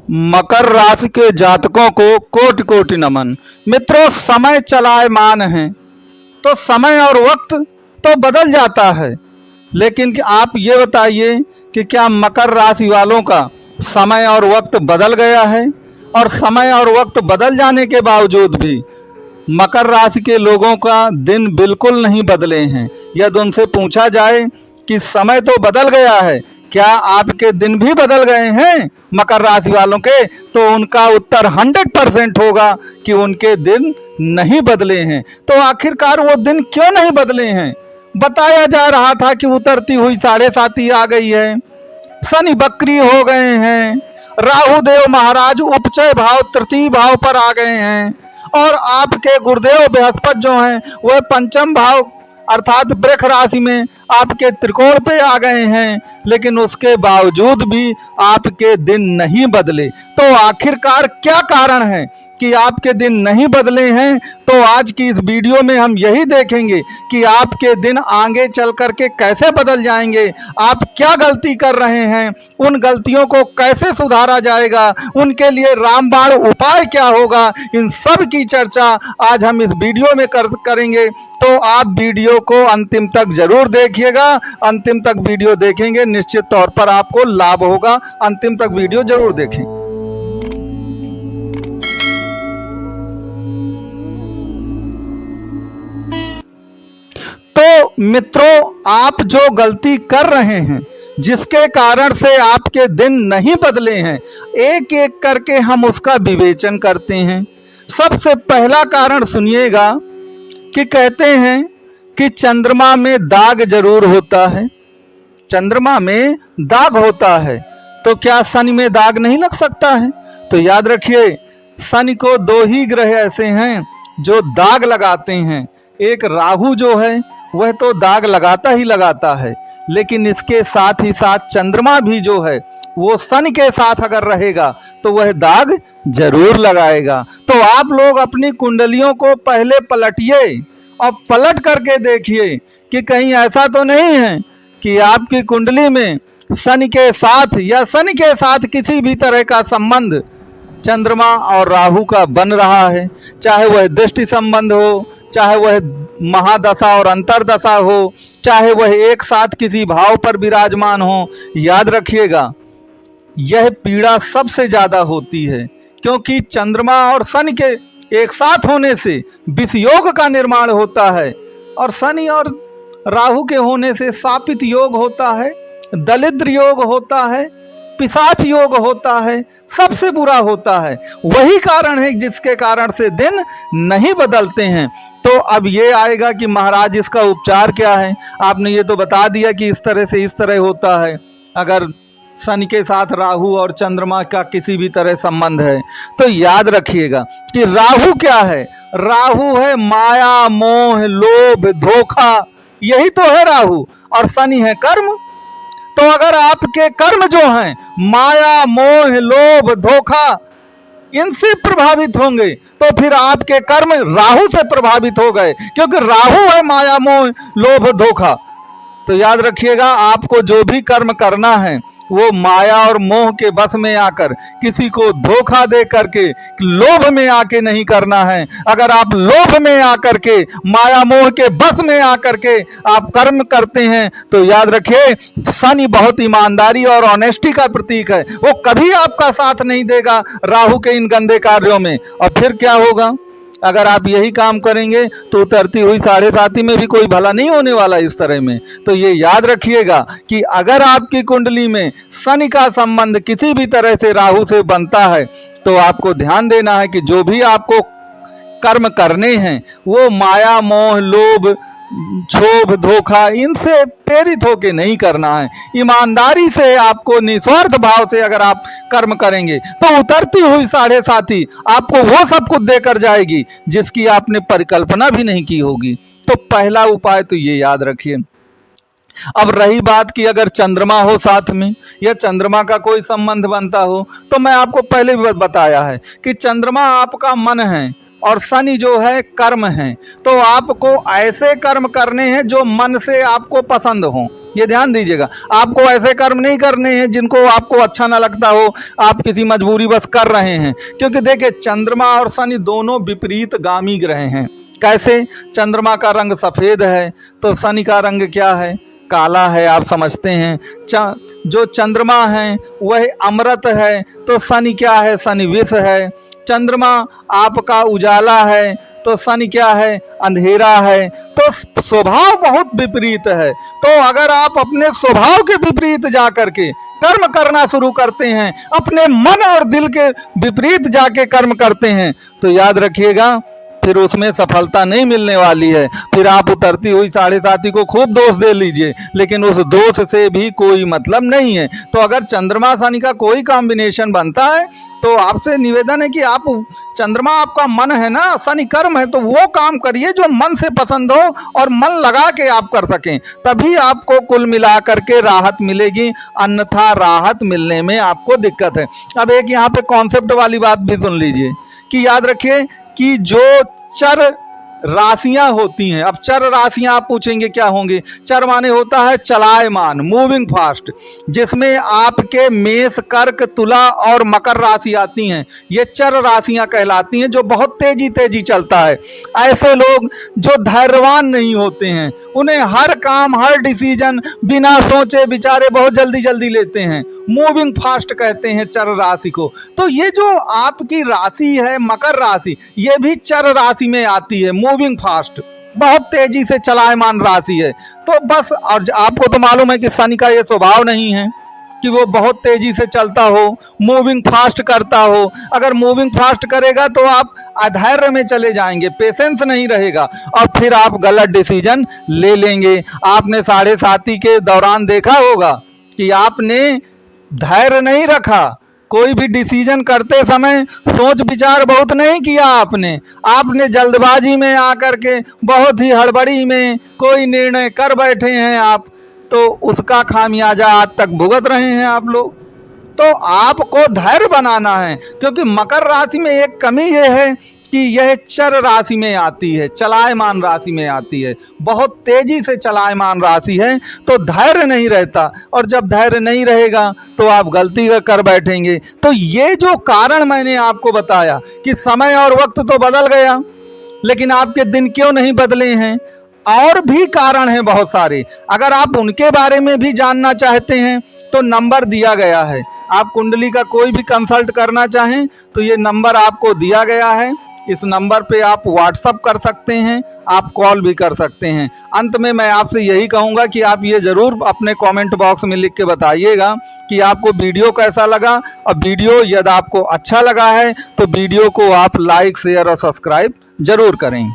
मकर राशि के जातकों को कोटि कोटि नमन। मित्रों, समय चलायमान है तो समय और वक्त तो बदल जाता है, लेकिन आप ये बताइए कि क्या मकर राशि वालों का समय और वक्त बदल गया है? और समय और वक्त बदल जाने के बावजूद भी मकर राशि के लोगों का दिन बिल्कुल नहीं बदले हैं। यदि उनसे पूछा जाए कि समय तो बदल गया है, क्या आपके दिन भी बदल गए हैं मकर राशि वालों के, तो उनका उत्तर 100% होगा कि उनके दिन नहीं बदले हैं। तो आखिरकार वो दिन क्यों नहीं बदले हैं? बताया जा रहा था कि उतरती हुई 7.5 आ गई है, शनि बकरी हो गए हैं, राहु देव महाराज उपचय भाव तृतीय भाव पर आ गए हैं, और आपके गुरुदेव बृहस्पति जो हैं वह पंचम भाव अर्थात वृष राशि में आपके त्रिकोण पे आ गए हैं, लेकिन उसके बावजूद भी आपके दिन नहीं बदले। तो आखिरकार क्या कारण है कि आपके दिन नहीं बदले हैं? तो आज की इस वीडियो में हम यही देखेंगे कि आपके दिन आगे चल कर के कैसे बदल जाएंगे, आप क्या गलती कर रहे हैं, उन गलतियों को कैसे सुधारा जाएगा, उनके लिए रामबाण उपाय क्या होगा, इन सब की चर्चा आज हम इस वीडियो में करेंगे। तो आप वीडियो को अंतिम तक जरूर देखिएगा। अंतिम तक वीडियो देखेंगे निश्चित तौर पर आपको लाभ होगा। अंतिम तक वीडियो जरूर देखें। तो मित्रों, आप जो गलती कर रहे हैं जिसके कारण से आपके दिन नहीं बदले हैं, एक एक करके हम उसका विवेचन करते हैं। सबसे पहला कारण सुनिएगा कि कहते हैं कि चंद्रमा में दाग जरूर होता है। चंद्रमा में दाग होता है तो क्या शनि में दाग नहीं लग सकता है? तो याद रखिए, शनि को 2 ही ग्रह ऐसे हैं जो दाग लगाते हैं। एक राहु जो है वह तो दाग लगाता ही लगाता है, लेकिन इसके साथ ही साथ चंद्रमा भी जो है वो शनि के साथ अगर रहेगा तो वह दाग जरूर लगाएगा। तो आप लोग अपनी कुंडलियों को पहले पलटिए और पलट करके देखिए कि कहीं ऐसा तो नहीं है कि आपकी कुंडली में शनि के साथ या शनि के साथ किसी भी तरह का संबंध चंद्रमा और राहु का बन रहा है, चाहे वह दृष्टि संबंध हो, चाहे वह महादशा और अंतरदशा हो, चाहे वह एक साथ किसी भाव पर विराजमान हो। याद रखिएगा, यह पीड़ा सबसे ज्यादा होती है क्योंकि चंद्रमा और शनि के एक साथ होने से विष योग का निर्माण होता है, और शनि और राहु के होने से शापित योग होता है, दरिद्र योग होता है, पिशाच योग होता है, सबसे बुरा होता है। वही कारण है जिसके कारण से दिन नहीं बदलते हैं। तो अब ये आएगा कि महाराज इसका उपचार क्या है? आपने ये तो बता दिया कि इस तरह से इस तरह होता है अगर शनि के साथ राहु और चंद्रमा का किसी भी तरह संबंध है। तो याद रखिएगा कि राहु क्या है? राहु है माया, मोह, लोभ, धोखा, यही तो है राहु। और शनि है कर्म। तो अगर आपके कर्म जो हैं माया, मोह, लोभ, धोखा, इनसे प्रभावित होंगे तो फिर आपके कर्म राहु से प्रभावित हो गए, क्योंकि राहु है माया, मोह, लोभ, धोखा। तो याद रखिएगा, आपको जो भी कर्म करना है वो माया और मोह के बस में आकर, किसी को धोखा दे करके, लोभ में आके नहीं करना है। अगर आप लोभ में आकर के, माया मोह के बस में आकर के आप कर्म करते हैं तो याद रखिए, शनि बहुत ईमानदारी और ऑनेस्टी का प्रतीक है, वो कभी आपका साथ नहीं देगा राहु के इन गंदे कार्यों में। और फिर क्या होगा? अगर आप यही काम करेंगे तो उतरती हुई 7.5 में भी कोई भला नहीं होने वाला इस तरह में। तो ये याद रखिएगा कि अगर आपकी कुंडली में शनि का संबंध किसी भी तरह से राहु से बनता है तो आपको ध्यान देना है कि जो भी आपको कर्म करने हैं वो माया, मोह, लोभ, क्षोभ, धोखा, इनसे प्रेरित होके नहीं करना है। ईमानदारी से आपको निस्वार्थ भाव से अगर आप कर्म करेंगे तो उतरती हुई 7.5 आपको वो सब कुछ देकर जाएगी जिसकी आपने परिकल्पना भी नहीं की होगी। तो पहला उपाय तो ये याद रखिए। अब रही बात कि अगर चंद्रमा हो साथ में या चंद्रमा का कोई संबंध बनता हो, तो मैं आपको पहले भी बताया है कि चंद्रमा आपका मन है और शनि जो है कर्म है। तो आपको ऐसे कर्म करने हैं जो मन से आपको पसंद हो। ये ध्यान दीजिएगा। आपको ऐसे कर्म नहीं करने हैं जिनको आपको अच्छा ना लगता हो, आप किसी मजबूरी बस कर रहे हैं। क्योंकि देखिए चंद्रमा और शनि दोनों विपरीत गामी ग्रह हैं। कैसे? चंद्रमा का रंग सफ़ेद है तो शनि का रंग क्या है? काला है। आप समझते हैं जो चंद्रमा है वह अमृत है तो शनि क्या है? शनि विष है। चंद्रमा आपका उजाला है तो शनि क्या है? अंधेरा है। तो स्वभाव बहुत विपरीत है। तो अगर आप अपने स्वभाव के विपरीत जा करके कर्म करना शुरू करते हैं, अपने मन और दिल के विपरीत जाके कर्म करते हैं, तो याद रखिएगा फिर उसमें सफलता नहीं मिलने वाली है। फिर आप उतरती हुई 7.5 को खूब दोष दे लीजिए, लेकिन उस दोष से भी कोई मतलब नहीं है। तो अगर चंद्रमा शनि का कोई कॉम्बिनेशन बनता है तो आपसे निवेदन है कि आप, चंद्रमा आपका मन है ना, शनि कर्म है, तो वो काम करिए जो मन से पसंद हो और मन लगा के आप कर सकें, तभी आपको कुल मिला करके राहत मिलेगी, अन्यथा राहत मिलने में आपको दिक्कत है। अब एक यहाँ पे कॉन्सेप्ट वाली बात भी सुन लीजिए कि याद रखिए कि जो चर राशियां होती हैं, अब चर राशियां आप पूछेंगे क्या होंगे? चर माने होता है चलायमान, मूविंग फास्ट, जिसमें आपके मेष, कर्क, तुला और मकर राशि आती हैं। ये चर राशियां कहलाती हैं, जो बहुत तेजी तेजी चलता है। ऐसे लोग जो धैर्यवान नहीं होते हैं, उन्हें हर काम, हर डिसीजन बिना सोचे विचारे बहुत जल्दी जल्दी लेते हैं। मूविंग फास्ट कहते हैं चर राशि को। तो ये जो आपकी राशि है मकर राशि, ये भी चर राशि में आती है, मूविंग फास्ट, बहुत तेजी से चलायमान राशि है। तो बस, और आपको तो मालूम है कि शनि का ये स्वभाव नहीं है कि वो बहुत तेजी से चलता हो, मूविंग फास्ट करता हो। अगर मूविंग फास्ट करेगा तो आप अधैर्य में चले जाएंगे, पेशेंस नहीं रहेगा और फिर आप गलत डिसीजन ले लेंगे। आपने 7.5 के दौरान देखा होगा कि आपने धैर्य नहीं रखा, कोई भी डिसीजन करते समय सोच विचार बहुत नहीं किया। आपने जल्दबाजी में आकर के, बहुत ही हड़बड़ी में कोई निर्णय कर बैठे हैं आप, तो उसका खामियाजा आज तक भुगत रहे हैं आप लोग। तो आपको धैर्य बनाना है, क्योंकि मकर राशि में एक कमी यह है कि यह चर राशि में आती है, चलायमान राशि में आती है, बहुत तेजी से चलायमान राशि है, तो धैर्य नहीं रहता। और जब धैर्य नहीं रहेगा तो आप गलती कर बैठेंगे। तो ये जो कारण मैंने आपको बताया कि समय और वक्त तो बदल गया, लेकिन आपके दिन क्यों नहीं बदले हैं, और भी कारण हैं बहुत सारे। अगर आप उनके बारे में भी जानना चाहते हैं तो नंबर दिया गया है। आप कुंडली का कोई भी कंसल्ट करना चाहें तो ये नंबर आपको दिया गया है। इस नंबर पे आप व्हाट्सअप कर सकते हैं, आप कॉल भी कर सकते हैं। अंत में मैं आपसे यही कहूँगा कि आप ये ज़रूर अपने कमेंट बॉक्स में लिख के बताइएगा कि आपको वीडियो कैसा लगा। और वीडियो यदि आपको अच्छा लगा है तो वीडियो को आप लाइक, शेयर और सब्सक्राइब ज़रूर करें।